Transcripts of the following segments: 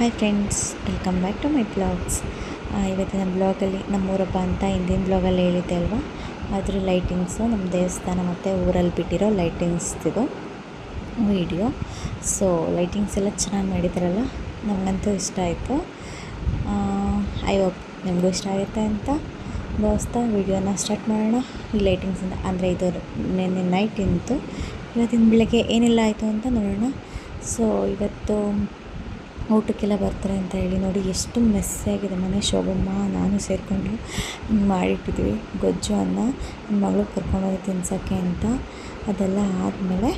Hi friends, welcome back to my blogs. ಇವತ್ತಿನ ಬ್ಲಾಗಲ್ಲಿ ನಮ್ಮೂರ ಹಬ್ಬ ಅಂತ ಹಿಂದಿನ ಬ್ಲಾಗಲ್ಲಿ ಹೇಳಿದ್ದೆ ಅಲ್ವಾ, ಅದ್ರ ಲೈಟಿಂಗ್ಸು ನಮ್ಮ ದೇವಸ್ಥಾನ ಮತ್ತು ಊರಲ್ಲಿ ಬಿಟ್ಟಿರೋ ಲೈಟಿಂಗ್ಸ್ದು ವಿಡಿಯೋ. ಸೊ ಲೈಟಿಂಗ್ಸ್ ಎಲ್ಲ ಚೆನ್ನಾಗಿ ಮಾಡಿದಾರಲ್ಲ, ನಮಗಂತೂ ಇಷ್ಟ ಆಯಿತು. ಐ ಹೋಪ್ ನಿಮಗೂ ಇಷ್ಟ ಆಗುತ್ತೆ ಅಂತ ಭಾವಿಸ್ತಾ ವೀಡಿಯೋನ ಸ್ಟಾರ್ಟ್ ಮಾಡೋಣ. ಈ ಲೈಟಿಂಗ್ಸಿಂದ ಅಂದರೆ ಇದು ನಿನ್ನೆ ನೈಟ್ ಇಂತು, ಇವತ್ತಿನ ಬೆಳಗ್ಗೆ ಏನೆಲ್ಲ ಆಯಿತು ಅಂತ ನೋಡೋಣ. ಸೊ ಇವತ್ತು ಊಟಕ್ಕೆಲ್ಲ ಬರ್ತಾರೆ ಅಂತ ಹೇಳಿ ನೋಡಿ ಎಷ್ಟು ಮೆಸ್ಸಿಯಾಗಿದೆ ಮನೆ. ಶೋಭಮ್ಮ ನಾನು ಸೇರಿಕೊಂಡು ಮಾಡಿಟ್ಟಿದ್ವಿ ಗೊಜ್ಜು ಅನ್ನ, ನನ್ನ ಮಗಳು ಕರ್ಕೊಂಡೋಗಿ ತಿನ್ಸೋಕ್ಕೆ ಅಂತ. ಅದೆಲ್ಲ ಆದಮೇಲೆ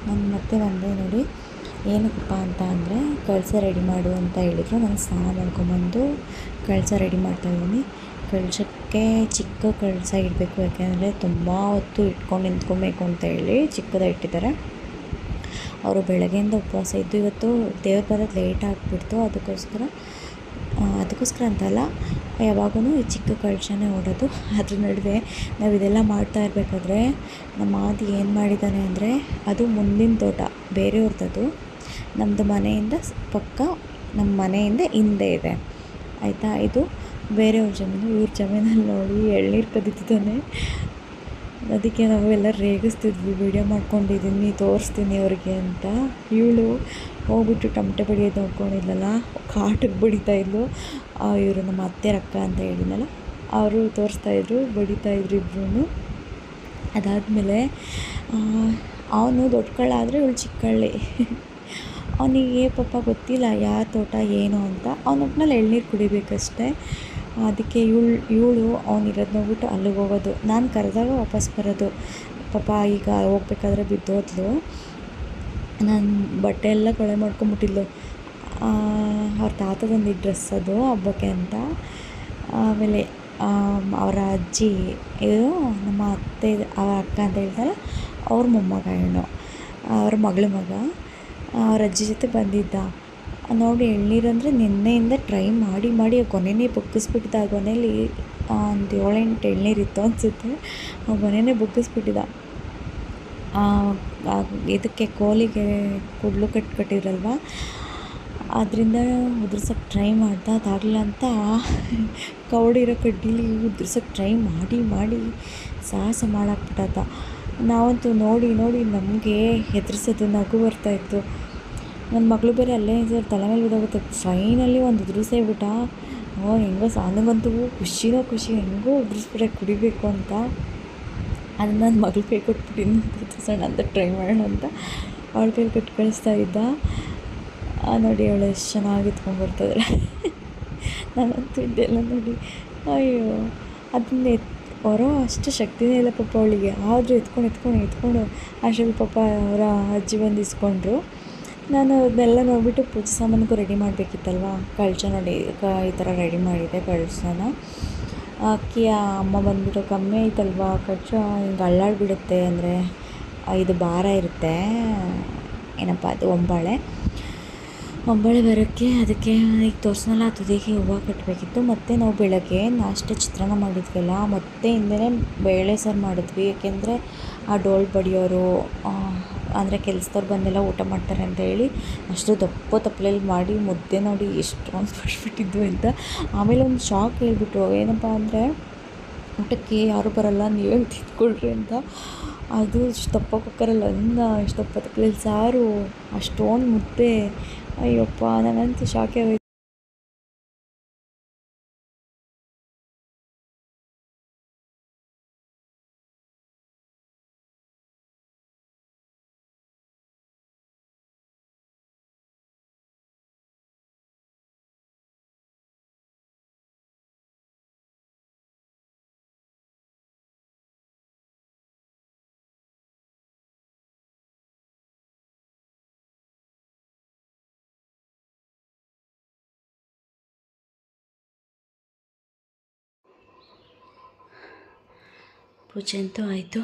ನಾನು ಮತ್ತೆ ಬಂದೆ. ನೋಡಿ ಏನಕ್ಕಪ್ಪ ಅಂತ ಅಂದರೆ ಕಳಸ ರೆಡಿ ಮಾಡು ಅಂತ ಹೇಳಿದರು. ನಾನು ಸ್ನಾನ ಮಾಡ್ಕೊಂಬಂದು ಕಳಸ ರೆಡಿ ಮಾಡ್ತಾಯಿದ್ದೀನಿ. ಕಳಸಕ್ಕೆ ಚಿಕ್ಕ ಕಳಸ ಇಡಬೇಕು, ಯಾಕೆಂದರೆ ತುಂಬ ಹೊತ್ತು ಇಟ್ಕೊಂಡು ನಿಂತ್ಕೊಬೇಕು ಅಂತ ಹೇಳಿ ಚಿಕ್ಕದ ಇಟ್ಟಿದ್ದಾರೆ. ಅವರು ಬೆಳಗ್ಗೆಯಿಂದ ಉಪವಾಸ ಇದ್ದು ಇವತ್ತು ದೇವ್ರು ಬರೋದು ಲೇಟ್ ಆಗಿಬಿಡ್ತು. ಅದಕ್ಕೋಸ್ಕರ ಅಂತಲ್ಲ, ಯಾವಾಗೂ ಈ ಚಿಕ್ಕ ಕಳಶನೇ ಓಡೋದು. ಅದ್ರ ನಡುವೆ ನಾವು ಇದೆಲ್ಲ ಮಾಡ್ತಾ ಇರಬೇಕಾದ್ರೆ ನಮ್ಮ ಆದಿ ಏನು ಮಾಡಿದ್ದಾನೆ ಅಂದರೆ, ಅದು ಮುಂದಿನ ತೋಟ ಬೇರೆಯವ್ರದ್ದು, ನಮ್ಮದು ಮನೆಯಿಂದ ಪಕ್ಕ, ನಮ್ಮ ಮನೆಯಿಂದ ಹಿಂದೆ ಇದೆ ಆಯಿತಾ. ಇದು ಬೇರೆಯವ್ರ ಜಮೀನು. ಇವ್ರ ಜಮೀನಲ್ಲಿ ನೋಡಿ ಎಳ್ನೀರು ಕದೀತಿದ್ದಾನೆ. ಅದಕ್ಕೆ ನಾವು ಎಲ್ಲ ರೇಗಿಸ್ತಿದ್ವಿ, ವೀಡಿಯೋ ಮಾಡ್ಕೊಂಡಿದ್ದೀನಿ ತೋರಿಸ್ತೀನಿ ಅವ್ರಿಗೆ ಅಂತ. ಇವಳು ಹೋಗ್ಬಿಟ್ಟು ಟಮಟೆ ಬಡಿಯೋದು ನೋಡ್ಕೊಂಡಿದ್ಲಲ್ಲ, ಕಾಟಿಗೆ ಬಡಿತಾಯಿದ್ಲು. ಇವರು ನಮ್ಮ ಅತ್ತೆ ಅಕ್ಕ ಅಂತ ಹೇಳಿದ್ನಲ್ಲ, ಅವರು ತೋರಿಸ್ತಾಯಿದ್ರು, ಬಡಿತಾಯಿದ್ರು ಇಬ್ಬರೂ. ಅದಾದಮೇಲೆ ಅವನು ದೊಡ್ಡ ಕಳ್ಳ ಆದರೆ ಇವಳು ಚಿಕ್ಕಳ್ಳಿ. ಅವನಿಗೆ ಪಾಪ ಗೊತ್ತಿಲ್ಲ ಯಾರ ತೋಟ ಏನು ಅಂತ. ಅವನ ಒಟ್ಟಿನಲ್ಲಿ ಎಳ್ನೀರು ಕುಡಿಬೇಕಷ್ಟೆ. ಅದಕ್ಕೆ ಇವಳು ಅವನಿರೋದು ನೋಡ್ಬಿಟ್ಟು ಅಲ್ಲಿಗೆ ಹೋಗೋದು, ನಾನು ಕರೆದಾಗ ವಾಪಸ್ ಬರೋದು. ಪಾಪ ಈಗ ಹೋಗ್ಬೇಕಾದ್ರೆ ಬಿದ್ದೋದ್ಲು. ನಾನು ಬಟ್ಟೆ ಎಲ್ಲ ಕೊಳೆ ಮಾಡ್ಕೊಂಬಿಟ್ಟಿದ್ಲು. ಅವ್ರ ತಾತದಂದು ಡ್ರೆಸ್ ಅದು ಹಬ್ಬಕ್ಕೆ ಅಂತ. ಆಮೇಲೆ ಅವರ ಅಜ್ಜಿ, ಇದು ನಮ್ಮ ಅತ್ತೆ ಅವರ ಅಕ್ಕ ಅಂತ ಹೇಳ್ತಾರೆ, ಅವ್ರ ಮೊಮ್ಮಗ, ಹೆಣ್ಣು ಅವ್ರ ಮಗಳ ಮಗ, ಅವ್ರ ಅಜ್ಜಿ ಜೊತೆ ಬಂದಿದ್ದ. ನೋಡಿ ಎಳ್ನೀರು ಅಂದರೆ ನಿನ್ನೆಯಿಂದ ಟ್ರೈ ಮಾಡಿ ಕೊನೆಯೇ ಬಗ್ಗಿಸ್ಬಿಟ್ಟಿದ್ದ. ಆ ಕೊನೆಯಲ್ಲಿ ಒಂದು 7-8 ಎಳ್ನೀರಿತ್ತು ಅನಿಸುತ್ತೆ. ಆ ಕೊನೆಯೇ ಬಗ್ಗಿಸ್ಬಿಟ್ಟಿದ್ದ. ಇದಕ್ಕೆ ಕೋಲಿಗೆ ಕುಡ್ಲು ಕಟ್ಟಿರಲ್ವ, ಅದರಿಂದ ಉದುರ್ಸೋಕ್ಕೆ ಟ್ರೈ ಮಾಡ್ದೆ. ಅದಾಗಲಿಲ್ಲ ಅಂತ ಕವಡಿರೋ ಕಡ್ಡೀಲಿ ಉದುರ್ಸೋಕ್ಕೆ ಟ್ರೈ ಮಾಡಿ ಸಾಹಸ ಮಾಡಾಕ್ಬಿಟ್ಟದ. ನಾವಂತೂ ನೋಡಿ ನಮಗೆ ಹೆದರ್ಸೋದು, ನಗು ಬರ್ತಾಯಿತ್ತು. ನನ್ನ ಮಗಳು ಬೇರೆ ಅಲ್ಲೇ ಇದ್ದಾರೆ, ತಲೆ ಮೇಲೆ ಬಿದ್ದೋಗುತ್ತೆ. ಫೈನಲಿ ಒಂದು ಉದುರಿಸೇ ಬಿಟ್ಟ. ಹೆಂಗೋ ಸಾನಗಂತೂ ಖುಷಿ ಹೆಂಗೋ ಉದುರಿಸ್ಬಿಟ್ಟೆ ಕುಡಿಬೇಕು ಅಂತ. ಅದನ್ನು ನನ್ನ ಮಗಳು ಕೈ ಕೊಟ್ಬಿಟ್ಟಿನಿ ಉದುರಿಸೋಣ ಅಂತ ಟ್ರೈ ಮಾಡೋಣ ಅಂತ ಅವಳ ಕೈಲಿ ಕೊಟ್ಟು ಕಳಿಸ್ತಾ ಇದ್ದ. ನೋಡಿ ಅವಳು ಎಷ್ಟು ಚೆನ್ನಾಗಿ ಎತ್ಕೊಂಡ್ಬರ್ತಾಯಿದ್ರೆ. ನಾನಂತೂ ಇದೆಲ್ಲ ನೋಡಿ ಅಯ್ಯೋ, ಅದನ್ನ ಹೊರೋ ಅಷ್ಟು ಶಕ್ತಿನೇ ಇಲ್ಲ ಪಾಪ ಅವಳಿಗೆ. ಆದರೂ ಎತ್ಕೊಂಡು ಅಷ್ಟರಲ್ಲಿ ಪಾಪ ಅವರ ಅಜ್ಜಿ ಬಂದು ಇಸ್ಕೊಂಡ್ರು. ನಾನು ಅದನ್ನೆಲ್ಲ ನೋಡಿಬಿಟ್ಟು ಪೂಜೆ ಸಾಮಾನಿಗೂ ರೆಡಿ ಮಾಡಬೇಕಿತ್ತಲ್ವ. ಕಳಶ ನೋಡಿ ಈ ಥರ ರೆಡಿ ಮಾಡಿದೆ ಕಳಶನ. ಅಕ್ಕಿಯ ಅಮ್ಮ ಬಂದುಬಿಟ್ಟು ಕಮ್ಮಿ ಆಯ್ತಲ್ವ ಕಳಶ, ಹಿಂಗೆ ಅಳ್ಳಾಡ್ಬಿಡುತ್ತೆ, ಅಂದರೆ ಇದು ಭಾರ ಇರುತ್ತೆ, ಏನಪ್ಪ ಅದು ಒಂಬಾಳೆ ಬರೋಕ್ಕೆ. ಅದಕ್ಕೆ ಈಗ ತೋರಿಸ್ನಲ್ಲ, ತುದಿಗೆ ಹೂವು ಕಟ್ಟಬೇಕಿತ್ತು. ಮತ್ತು ನಾವು ಬೆಳಗ್ಗೆ ನಾಷ್ಟ ಚಿತ್ರಾನ್ನ ಮಾಡಿದ್ವಲ್ಲ, ಮತ್ತೆ ಹಿಂದೆ ಬೇಳೆ ಸಾರು ಮಾಡಿದ್ವಿ. ಏಕೆಂದರೆ ಆ ಡೋಲ್ ಬಡಿಯೋರು ಅಂದರೆ ಕೆಲಸದವ್ರು ಬಂದೆಲ್ಲ ಊಟ ಮಾಡ್ತಾರೆ ಅಂತ ಹೇಳಿ ಅಷ್ಟು ತಪ್ಪಲೆಯಲ್ಲಿ ಮಾಡಿ ಮುದ್ದೆ ನೋಡಿ ಎಷ್ಟೊಂದು ಮಾಡಿಬಿಟ್ಟಿದ್ವು ಅಂತ. ಆಮೇಲೆ ಒಂದು ಶಾಕ್ ಹೇಳ್ಬಿಟ್ರು, ಏನಪ್ಪ ಅಂದರೆ ಊಟಕ್ಕೆ ಯಾರೂ ಬರೋಲ್ಲ, ನೀವೇ ತಿಂದ್ಕೊಳ್ರಿ ಅಂತ. ಅದು ಇಷ್ಟಪ್ಪ ಕುಕ್ಕರಲ್ಲಿ ಅನ್ನ, ಇಷ್ಟಪ್ಪ ತಪ್ಪಲೆಯಲ್ಲಿ ಸಾರು, ಅಷ್ಟೊಂದು ಮುದ್ದೆ. ಅಯ್ಯಪ್ಪ, ನಾನಂತೂ ಶಾಕೇ ಆಗೋಯ್ತು. ಪೂಜೆ ಅಂತೂ ಆಯಿತು.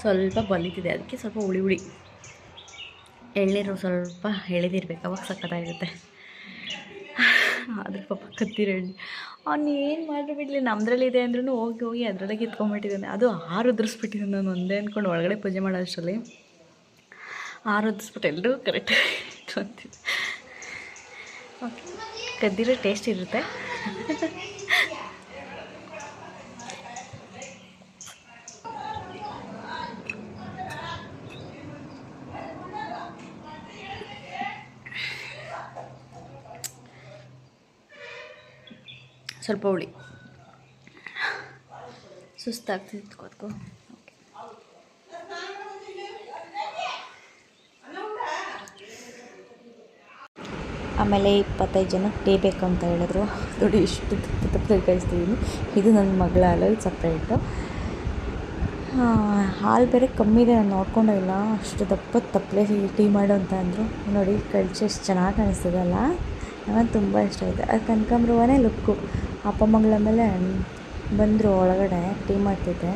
ಸ್ವಲ್ಪ ಬಲಿತಿದೆ, ಅದಕ್ಕೆ ಸ್ವಲ್ಪ ಹುಳಿ ಎಳ್ನೀರು ಸ್ವಲ್ಪ ಎಳೆದಿರ್ಬೇಕು, ಅವಾಗ ಸಕ್ಕತ್ತಾಗಿರುತ್ತೆ. ಅದ್ರ ಪಾಪ ಕತ್ತಿರಳ್ಳಿ ಅವ್ನು ಏನು ಮಾಡ್ರು ಬಿಡಲಿ ನಮ್ಮದ್ರಲ್ಲಿದೆ ಅಂದ್ರೂ ಹೋಗಿ ಹೋಗಿ ಅದರಲ್ಲೇ ಕಿತ್ಕೊಂಡ್ಬಿಟ್ಟಿದ್ದಾನೆ. ಅದು 6 ಉದುರಿಸ್ಬಿಟ್ಟಿದ್ದಾನೆ. ನಾನು ಒಂದೇ ಅಂದ್ಕೊಂಡು ಒಳಗಡೆ ಪೂಜೆ ಮಾಡೋ ಅಷ್ಟರಲ್ಲಿ 6 ಉದುರಿಸ್ಬಿಟ್ಟು ಎಲ್ಲರೂ ಕರೆಕ್ಟಾಗಿ ಅಂತಿದ್ದೆ. ಓಕೆ, ಕದ್ದಿರೋ ಟೇಸ್ಟ್ ಇರುತ್ತೆ. ಸ್ವಲ್ಪ ಹುಳಿ ಸುಸ್ತಾಗ್ತಿತ್ತು ಕೂತ್ಕೋ. ಆಮೇಲೆ 25 ಜನಕ್ಕೆ ಟೀ ಬೇಕು ಅಂತ ಹೇಳಿದ್ರು. ನೋಡಿ ಇಷ್ಟು ತಪ್ಪದಲ್ಲಿ ಕಳಿಸ್ತಿದ್ದೀನಿ. ಇದು ನನ್ನ ಮಗಳ ಹಾಲು, ಇದು ಸಪ್ರೇಟು. ಹಾಲು ಬೇರೆ ಕಮ್ಮಿ ಇದೆ, ನಾನು ನೋಡ್ಕೊಂಡೇ ಇಲ್ಲ. ಅಷ್ಟು ದಪ್ಪದ ತಪ್ಪಲೆ ಟೀ ಮಾಡು ಅಂತ ಅಂದರು. ನೋಡಿ ಕಳ್ಚಿ ಎಷ್ಟು ಚೆನ್ನಾಗಿ ಕಾಣಿಸ್ತದಲ್ಲ, ನನಗೆ ತುಂಬ ಇಷ್ಟ ಆಯಿತು. ಅದು ಕನಕಾಂಬ್ರವೇ ಲುಕ್ಕು. ಅಪ್ಪ ಮಗಳ ಮೇಲೆ ಬಂದರು ಒಳಗಡೆ, ಟೀ ಮಾಡ್ತಿದ್ದೆ.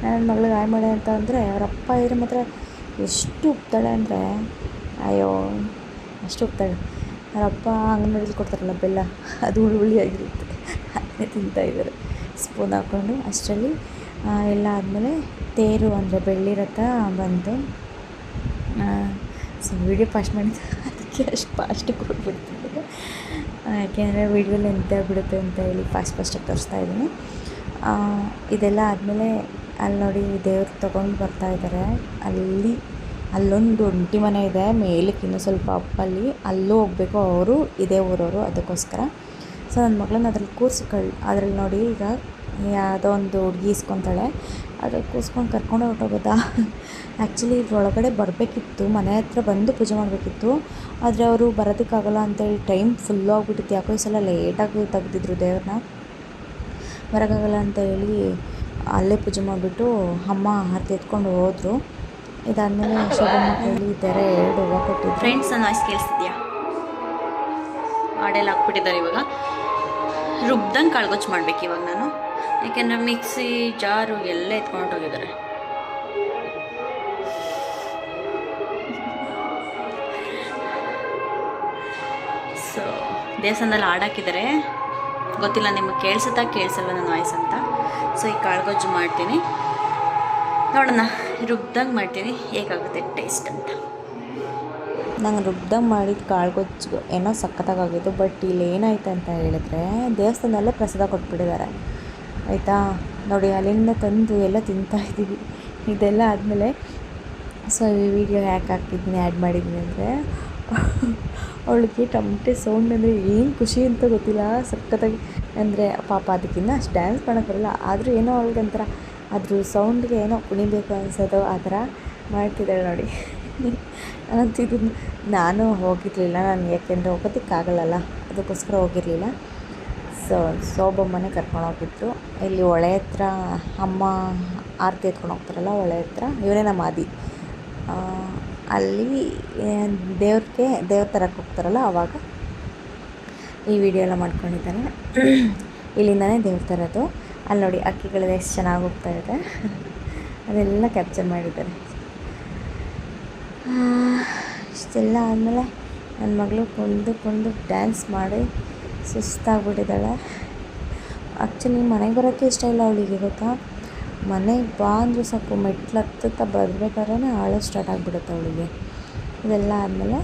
ನನ್ನ ಮಗಳಿಗೆ ಹಾಯ್ ಮಾಡೆ ಅಂತ ಅಂದರೆ ಅವರಪ್ಪ ಇದ್ರೆ ಮಾತ್ರ ಎಷ್ಟು ಉಪ್ತಾಳೆ ಅಂದರೆ ಅಯ್ಯೋ ಅಷ್ಟು ಉಪ್ತಾಳೆ. ಅವರಪ್ಪ ಅಂಗನವಾಡಿಲಿ ಕೊಡ್ತಾರಲ್ಲ ಬೆಲ್ಲ, ಅದು ಹುಳಿ ಆಗಿರುತ್ತೆ, ಅದನ್ನೇ ತಿಂತಾಯಿದ್ದಾರೆ ಸ್ಪೂನ್ ಹಾಕ್ಕೊಂಡು. ಅಷ್ಟರಲ್ಲಿ ಎಲ್ಲ ಆದಮೇಲೆ ತೇರು ಅಂದರೆ ಬೆಳ್ಳಿ ರಥ ಬಂತು. ಸೊ ವೀಡಿಯೋ ಫಾಸ್ಟ್ ಮಾಡಿದ್ದು ಅದಕ್ಕೆ ಅಷ್ಟು ಫಾಸ್ಟಿಗೆ ಕೊಟ್ಬಿಡ್ತಿದ್ದೆ, ಯಾಕೆಂದರೆ ವೀಡಿಯೋ ಲೆಂತ್ ಆಗಿಬಿಡುತ್ತೆ ಅಂತ ಹೇಳಿ ಫಾಸ್ಟಾಗಿ ತೋರಿಸ್ತಾ ಇದ್ದೀನಿ. ಇದೆಲ್ಲ ಆದಮೇಲೆ ಅಲ್ಲಿ ನೋಡಿ ದೇವ್ರು ತೊಗೊಂಡು ಬರ್ತಾಯಿದ್ದಾರೆ. ಅಲ್ಲೊಂದು ಒಂಟಿ ಮನೆ ಇದೆ ಮೇಲಕ್ಕೆ, ಇನ್ನೂ ಸ್ವಲ್ಪ ಅಪ್ಪಲ್ಲಿ ಅಲ್ಲೂ ಹೋಗಬೇಕು. ಅವರು ಇದೇ ಊರವರು, ಅದಕ್ಕೋಸ್ಕರ. ಸೊ ನನ್ನ ಮಗಳನ್ನ ಅದ್ರಲ್ಲಿ ಅದ್ರಲ್ಲಿ ನೋಡಿ ಈಗ ಯಾವುದೋ ಒಂದು ಹುಡುಗಿ ಇಸ್ಕೊತಾಳೆ, ಅದ್ರಲ್ಲಿ ಕೂರಿಸ್ಕೊಂಡು ಕರ್ಕೊಂಡು ಹೊರಟೋಗೋದಾ. ಆ್ಯಕ್ಚುಲಿ ಇದ್ರೊಳಗಡೆ ಬರಬೇಕಿತ್ತು, ಮನೆ ಹತ್ರ ಬಂದು ಪೂಜೆ ಮಾಡಬೇಕಿತ್ತು. ಆದರೆ ಅವರು ಬರೋದಕ್ಕಾಗಲ್ಲ ಅಂತೇಳಿ ಟೈಮ್ ಫುಲ್ಲು ಆಗಿಬಿಟ್ಟಿತ್ತು. ಯಾಕೋ ಈ ಸಲ ಲೇಟಾಗಿ ತೆಗ್ದಿದ್ರು ದೇವ್ರನ್ನ. ಬರೋಕ್ಕಾಗಲ್ಲ ಅಂತ ಹೇಳಿ ಅಲ್ಲೇ ಪೂಜೆ ಮಾಡಿಬಿಟ್ಟು ಅಮ್ಮ ಆರತಿ ಎತ್ಕೊಂಡು ಹೋದರು. ಇದಾದಮೇಲೆ ಶೋಭಮ್ಮ ಕೈಲಿ ಈ ಥರ 2 ಹೂವು ಕೊಟ್ಟಿದ್ರು. ಫ್ರೆಂಡ್ಸ್, ನನ್ನ ವಾಯ್ಸ್ ಕೇಳಿಸ್ತಿದ್ಯಾ? ಆಡೆಲ್ಲ ಹಾಕ್ಬಿಟ್ಟಿದ್ದಾರೆ. ಇವಾಗ ರುಬ್ದಂಗೆ ಕಾಳ್ಗೊಚ್ಚು ಮಾಡ್ಬೇಕು ಇವಾಗ ನಾನು, ಯಾಕೆಂದರೆ ಮಿಕ್ಸಿ ಜಾರು ಎಲ್ಲ ಎತ್ಕೊಂಡು ಹೋಗಿದ್ದಾರೆ. ಸೊ ದೇವಸ್ಥಾನದಲ್ಲಿ ಹಾಡಾಕಿದ್ದಾರೆ, ಗೊತ್ತಿಲ್ಲ ನಿಮಗೆ ಕೇಳಿಸಲ್ವ ನನ್ನ ವಾಯ್ಸ್ ಅಂತ. ಸೊ ಈ ಕಾಳ್ಗೊಜ್ಜು ಮಾಡ್ತೀನಿ, ನೋಡೋಣ ರುಬ್ದಂಗೆ ಮಾಡ್ತೀನಿ ಹೇಗಾಗುತ್ತೆ ಟೇಸ್ಟ್ ಅಂತ. ನಂಗೆ ರುಬ್ದಂಗೆ ಮಾಡಿದ ಕಾಳ್ಗೊಜ್ಜು ಏನೋ ಸಖತ್ತಾಗಿತ್ತು. ಬಟ್ ಇಲ್ಲಿ ಏನಾಯ್ತು ಅಂತ ಹೇಳಿದ್ರೆ ದೇವಸ್ಥಾನದಲ್ಲೇ ಪ್ರಸಾದ ಕೊಟ್ಬಿಟ್ಟಿದ್ದಾರೆ ಆಯಿತಾ. ನೋಡಿ ಅಲ್ಲಿಂದ ತಂದು ಎಲ್ಲ ತಿಂತಾಯಿದ್ದೀವಿ. ಇದೆಲ್ಲ ಆದಮೇಲೆ ಸೊ ಈ ವಿಡಿಯೋ ಯಾಕೆ ಹಾಕ್ತಿದ್ದೀನಿ, ಆ್ಯಡ್ ಮಾಡಿದ್ದೀನಿ ಅಂದರೆ ಅವಳಿಗೆ ಟಮಟೆ ಸೌಂಡ್ ಅಂದರೆ ಏನು ಖುಷಿ ಅಂತ ಗೊತ್ತಿಲ್ಲ, ಸಖತ್ತಾಗಿ. ಅಂದರೆ ಪಾಪ ಅದಕ್ಕಿಂತ ಅಷ್ಟು ಡ್ಯಾನ್ಸ್ ಮಾಡೋಕ್ಕೆ ಬರಲ್ಲ, ಆದರೂ ಏನೋ ಅವಳಿಗೊಂಥರ ಅದ್ರ ಸೌಂಡ್ಗೆ ಏನೋ ಕುಣಿಬೇಕು ಅನಿಸೋದು, ಆ ಥರ ಮಾಡ್ತಿದ್ದಾಳೆ ನೋಡಿ. ಅಂತಿದ್ದು ನಾನು ಹೋಗಿರಲಿಲ್ಲ, ನಾನು ಯಾಕೆಂದರೆ ಹೋಗೋದಕ್ಕಾಗಲ್ಲಲ್ಲ, ಅದಕ್ಕೋಸ್ಕರ ಹೋಗಿರಲಿಲ್ಲ. ಸೊ ಶೋಭಮ್ಮನೇ ಕರ್ಕೊಂಡು ಹೋಗಿದ್ರು. ಇಲ್ಲಿ ಹೊಳೆ ಹತ್ರ ಅಮ್ಮ ಆರತಿ ಎತ್ಕೊಂಡು ಹೋಗ್ತಾರಲ್ಲ, ಹೊಳೆ ಹತ್ರ ಇವರೇ ನಮ್ಮ ಆದಿ. ಅಲ್ಲಿ ದೇವ್ರ ತರಕ್ಕೆ ಹೋಗ್ತಾರಲ್ಲ, ಆವಾಗ ಈ ವಿಡಿಯೋ ಎಲ್ಲ ಮಾಡ್ಕೊಂಡಿದ್ದಾರೆ. ಇಲ್ಲಿಂದನೇ ದೇವ್ರ ತರೋದು. ಅಲ್ಲಿ ನೋಡಿ ಅಕ್ಕಿಗಳೆಲ್ಲ ಎಷ್ಟು ಚೆನ್ನಾಗಿ ಹೋಗ್ತಾ ಇದೆ, ಅದೆಲ್ಲ ಕ್ಯಾಪ್ಚರ್ ಮಾಡಿದ್ದಾರೆ. ಇಷ್ಟೆಲ್ಲ ಆದಮೇಲೆ ನನ್ನ ಮಗಳು ಕುಂದು ಡ್ಯಾನ್ಸ್ ಮಾಡಿ ಸುಸ್ತಾಗ್ಬಿಟ್ಟಿದ್ದಾಳೆ. ಆ್ಯಕ್ಚುಲಿ ಮನೆಗೆ ಬರೋಕ್ಕೆ ಇಷ್ಟ ಇಲ್ಲ ಅವಳಿಗೆ, ಗೊತ್ತಾ. ಮನೆಗೆ ಬಾ ಅಂದರೂ ಸಾಕು, ಮೆಟ್ಲು ಹತ್ತುತ್ತಾ ಬರಬೇಕಾದ್ರೆ ಆಳೋ ಸ್ಟಾರ್ಟ್ ಆಗಿಬಿಡುತ್ತೆ ಅವಳಿಗೆ. ಇದೆಲ್ಲ ಆದಮೇಲೆ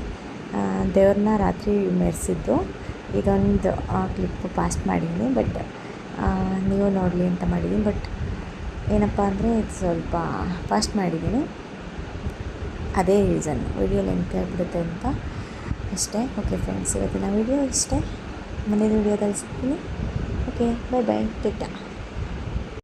ದೇವ್ರನ್ನ ರಾತ್ರಿ ಮೆರೆಸಿದ್ದು. ಇದೊಂದು ಕ್ಲಿಪ್ಪು ಪಾಸ್ಟ್ ಮಾಡಿದ್ದೀನಿ, ಬಟ್ ನೀವು ನೋಡಲಿ ಅಂತ ಮಾಡಿದ್ದೀನಿ. ಬಟ್ ಏನಪ್ಪ ಅಂದರೆ ಇದು ಸ್ವಲ್ಪ ಫಾಸ್ಟ್ ಮಾಡಿದ್ದೀನಿ, ಅದೇ ರೀಸನ್ ವಿಡಿಯೋ ಲೆಂತ್ ಆಗಿಬಿಡುತ್ತೆ ಅಂತ ಅಷ್ಟೇ. ಓಕೆ ಫ್ರೆಂಡ್ಸ್, ಇವತ್ತಿನ ವಿಡಿಯೋ ಇಷ್ಟೇ. ಮುಂದಿನ ವಿಡಿಯೋದಲ್ಲಿ ಸಿಗ್ತೀನಿ. Okay, bye bye, Tata.